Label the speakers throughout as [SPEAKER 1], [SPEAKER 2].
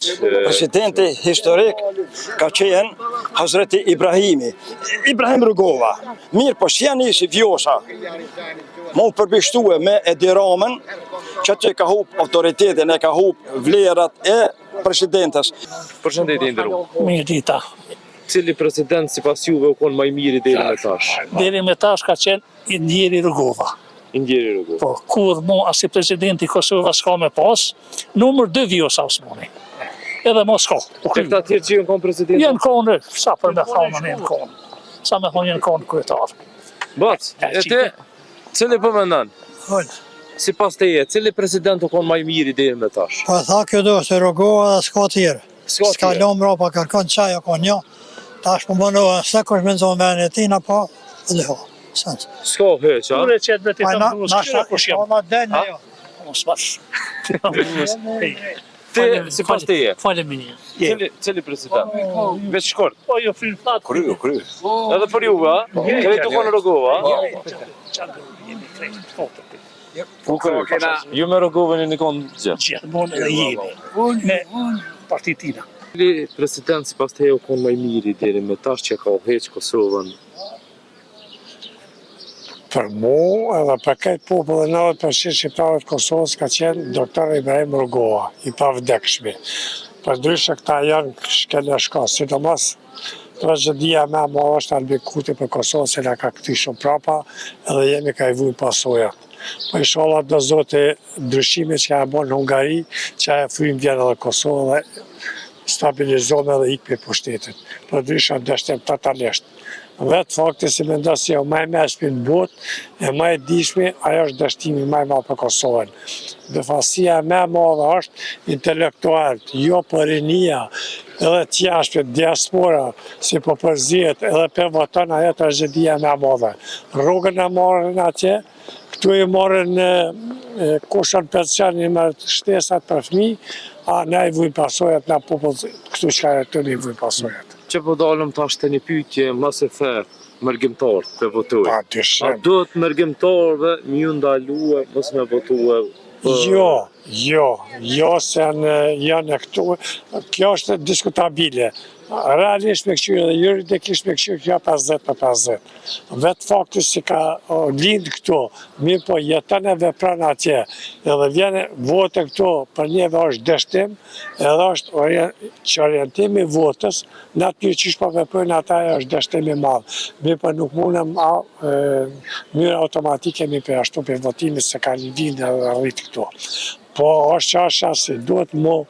[SPEAKER 1] Presidenti historik ka qenë Hazreti Ibrahimi. Ibrahim Rugova. Mirë po s'janë si vjosa. Më u përbishtue me Edi Ramën, që ka hup autoritetin, e ka hup vlerat e presidentës.
[SPEAKER 2] Përshëndetje nderuar.
[SPEAKER 3] Mirë dita.
[SPEAKER 2] Cili president sipas juve u kon më i miri deri më tash?
[SPEAKER 3] Deri më tash ka qenë Indjeri Rugova.
[SPEAKER 2] Indjeri Rugova.
[SPEAKER 3] Po, kur mo as i presidenti Kosovës s'ka me pas, numër 2 vjosa Osmani. Edhe mos s'ka.
[SPEAKER 2] Këta tjerë që janë president?
[SPEAKER 3] Janë konë, sa për me thonë në konë. Sa me thonë janë konë kryetar.
[SPEAKER 2] Bac, e te, cili po mendon? Sipas teje, cili president u kon më i miri deri më tash?
[SPEAKER 4] Po tha kjo do se Rugova dhe s'ka tjerë.
[SPEAKER 2] S'ka
[SPEAKER 4] lom ropa kërkon çaj apo një. Tash po mënoa se kush më nxon vendin e tina po dhe ho.
[SPEAKER 2] S'ka heq, a?
[SPEAKER 3] Kur e qetë vetë të mbrus, kështu kush jam.
[SPEAKER 4] Po den ajo.
[SPEAKER 3] Mos bash.
[SPEAKER 2] Ti sipas teje.
[SPEAKER 3] Faleminderit.
[SPEAKER 2] Cili president? Veç shkurt.
[SPEAKER 3] Po jo film fat.
[SPEAKER 1] Kryu.
[SPEAKER 2] Edhe për juve, a? Keni të konë Rugova, a? Ju me Rugovën e një konë gjithë.
[SPEAKER 3] Gjithmonë edhe jemi. Me partitina.
[SPEAKER 2] Cili president sipas teje u kon më i miri deri më tash që ka heq Kosovën?
[SPEAKER 5] Për mu edhe për këtë popull e 90% shqiptarët Kosovës ka qenë doktor Ibrahim Rugova, i pavdekshmi. Për ndryshe këta janë shkele shka, sidomos tragedia me ma është Albin Kurti për Kosovë, se na ka këti shumë prapa edhe jemi ka i vujnë pasojat. Po inshallah do zoti ndryshime që ka bën në Hungari, që e frym vjen edhe Kosovë dhe stabilizohen edhe ikë për pushtetit. Për ndryshe dështem totalisht. Vetë fakti si mendoj se jo më e mëshme në botë, e më e dishme, ajo është dështimi më i madh për Kosovën. Befasia më e madhe është intelektualët, jo për rinia, edhe të jashtë, diaspora, si po përzihet, edhe për voton ajo tragjedia më e madhe. Rrugën e marrën atje, këtu i marrën kushën pensioni me shtesat për fëmijë, a ne i vujnë pasojat, na popull këtu çka jetojnë i vujnë pasojat.
[SPEAKER 2] Që po dalëm tash të një pyetje mëse the mërgjimtar të votojnë. A do të mërgjimtarëve një ndalue mos me votue?
[SPEAKER 5] Jo, se janë këtu, kjo është diskutabile. Realisht me këqyrë dhe juridikisht me këqyrë kjo 50-50. Vetë fakti si ka lindë këtu, mirë po jetën e vepran atje, edhe vjene vote këtu për njeve është dështim, edhe është që orientimi votës, në atë një qysh po veprojnë ata e është dështimi madhë. Mirë po nuk mundëm mënyrë automatike mi për ashtu për votimi se ka një vindë edhe rritë këtu. Po është qasha si duhet mu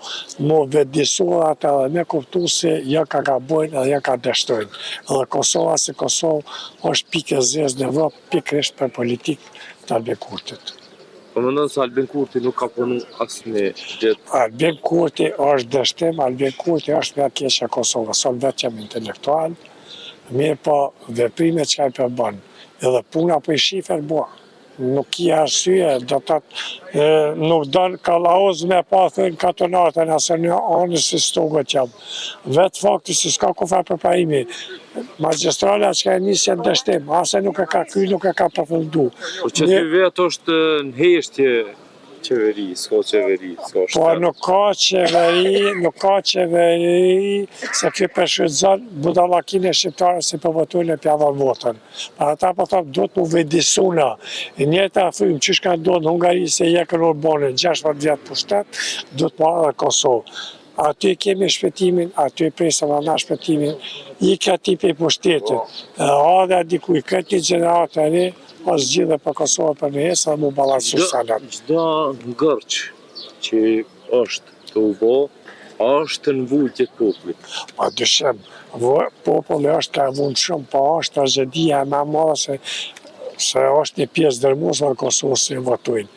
[SPEAKER 5] vedisua ata dhe me kuptu se ja ka gabojnë edhe ja ka dështojnë. Edhe Kosova si Kosovë është pikë e zezë në Evropë pikërisht për politikë të Albin Kurtit.
[SPEAKER 2] Po mendon se Albin Kurti nuk ka punu asnjë gjë?
[SPEAKER 5] Albin Kurti është dështim, Albin Kurti është me keqja Kosovës, son vetëm intelektual, mirë po veprimet që ka i përbën, edhe puna po i shifer bua. Nuk i arsye, do të nuk donë kalaoz me pa thënë katonatën, asë një anës si stogët jam. Vetë fakti si s'ka kufa përpajimi, magistrala që ka e njësë në dështim, asë nuk e ka kry, nuk e ka përfëndu.
[SPEAKER 2] Po që ty vetë është në heshtje qeveri, s'ka qeveri, s'ka shtetë.
[SPEAKER 5] Po nuk ka qeveri, se kjo përshëzën budalakin e shqiptarë si përvotojnë e pjadha votën. Për ata po thëmë, do të mu vedisuna, e njëta frim, që shka do në Hungari se jekën urbanin, 16 vjetë pushtet, do të marrë dhe Kosovë. Aty kemi shpetimin, aty presëm ana shpetimin, i ka tipi pushtetit. Adhe dikuj këtë një gjeneratë e re, është gjithë për Kosovë për në jesë dhe mu balansu sanat.
[SPEAKER 2] Gjda ngërç që është të ubo, është në vullë gjithë popullit.
[SPEAKER 5] Pa dyshem, populli është ka vullë shumë, pa është tragedia e me madhe se është një pjesë dërmusë në Kosovë si votojnë.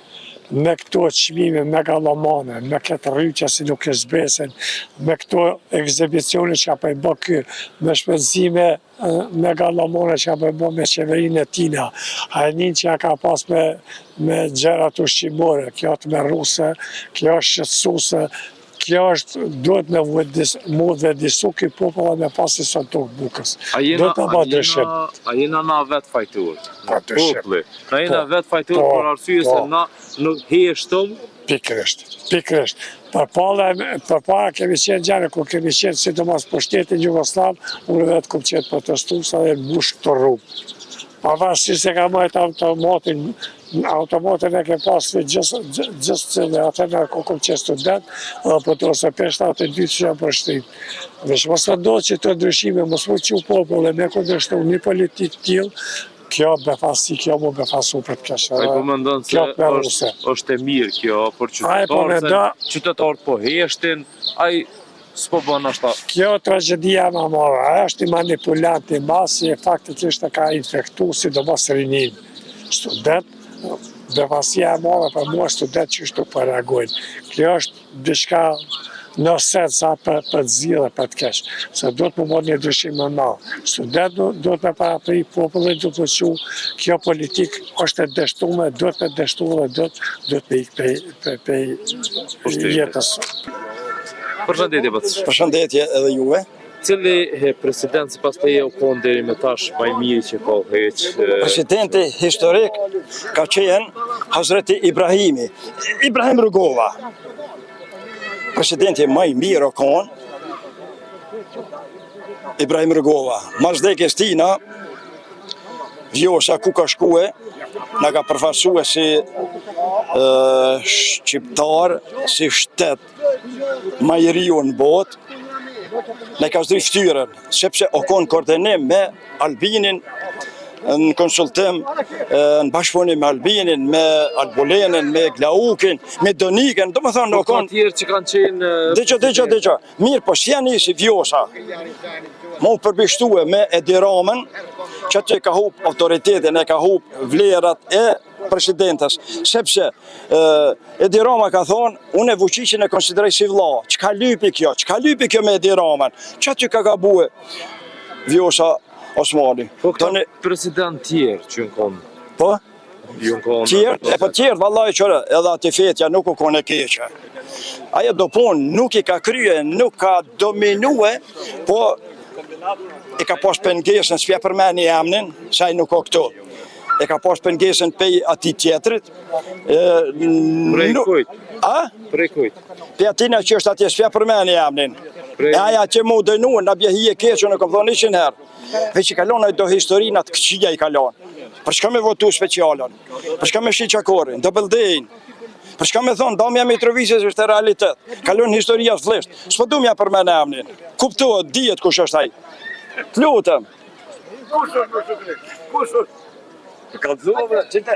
[SPEAKER 5] Me këto qmime megalomane, me këtë rryqe si nuk e zbesen, me këto ekzibicione që ka për i bë kërë, me shpenzime megalomane që ka për i bë me qeverinë e tina, hajnin që ka pas me gjerat ushqimore, kjo është me ruse, kjo është shqetsuse, kjo është, duhet me mu vedisu këj populla me pasi së të bukës.
[SPEAKER 2] A jena na vetë fajtur?
[SPEAKER 5] Pa dëshim.
[SPEAKER 2] Na jena vetë fajtur për arsye se na nuk heshtëm
[SPEAKER 5] Pikrisht. Përpara kemi qenë gjane, kur kemi qenë sidomos për shtetin Jugoslav, unë vetë kom qenë protestuesa dhe mbush të rrugë. Pavarësisht se ka majtë automatin e ke pasë gjithë cilë, atër në kom qenë student, dhe për të ose peshta atë dy që janë për shtrinë. Vesh mos të ndodhë që të ndryshime, mos më që popull e me kundërshtu një politikë tjilë, kjo befasi, kjo mu befasu për të keshë.
[SPEAKER 2] Ai po mendon se është e mirë kjo, për qytetarët po heshtin, ai s'po bën ashta.
[SPEAKER 5] Kjo tragedia më marë, aja është i manipulant i masi e faktikisht e ka infektu, sidomos rinin. Student, befasia e marë për mua student që shtu për reagojnë. Kjo është diçka në sensa për të zhjilë për të keshë, se do të më mërë një dryshim më malë. Student do të me parapri popullin do të që kjo politikë është e deshtume, do të me deshtu dhe do të me ikë për jetës.
[SPEAKER 2] Përshëndetje, Bac.
[SPEAKER 1] Përshëndetje edhe juve.
[SPEAKER 2] Cili president si pas të je u konë deri me tash më i mirë që ka heq?
[SPEAKER 1] Presidenti historik ka qenë Hazreti Ibrahimi. Ibrahim Rugova. Presidenti më i mirë o konë Ibrahim Rugova. Mas vdekjes tina, Vjosa ku ka shkue, na ka përfaqësue si shqiptar, si shtet më i riu në botë, ne ka zdri ftyrën, sepse o konë koordinim me Albinin, në konsultim, në bashkëpunim me Albinin, me Albolenin, me Glaukin, me Doniken, do më thonë o konë...
[SPEAKER 2] Tjerë që kanë qenë...
[SPEAKER 1] Dëgjo, mirë, po s'ja nisi Vjosa, më përbishtue me Edi Ramën, që të ka hup autoritetin, e ka hup vlerat e presidentës, sepse Edi Rama ka thonë, unë e Vučićin e konsideroj si vlla, çka lypi kjo me Edi Ramën, që të ka gabue Vjosa Osmani.
[SPEAKER 2] Po këta president tjerë që në konë?
[SPEAKER 1] Po?
[SPEAKER 2] Tjerë?
[SPEAKER 1] Tjerë, vallaj qërë, edhe ati fetja nuk u kone keqe. Ajo do punë nuk i ka krye, nuk ka dominue, po e ka pas pengesën, s'pja përmeni emnin, saj nuk o këtu. E ka pas pengesën pej ati tjetrit.
[SPEAKER 2] Prej kujt?
[SPEAKER 1] A?
[SPEAKER 2] Prej kujt?
[SPEAKER 1] Pe atina që është atje, s'pja përmeni emnin. E aja që mu dënuen, në bjehi e keqë, në kom thonë 100 herë. Veç i kalon do historinat këqia i kalon. Për shka me votu specialon, për shka me shiqakorin, do bëldejnë, për shka me thonë, Damja Mitrovices është e realitet, kalon historia flisht, s'po du mja për me në emnin, kuptohet, dijet kush është aj. Të lutëm. Kush është? Ka të zove, qëte?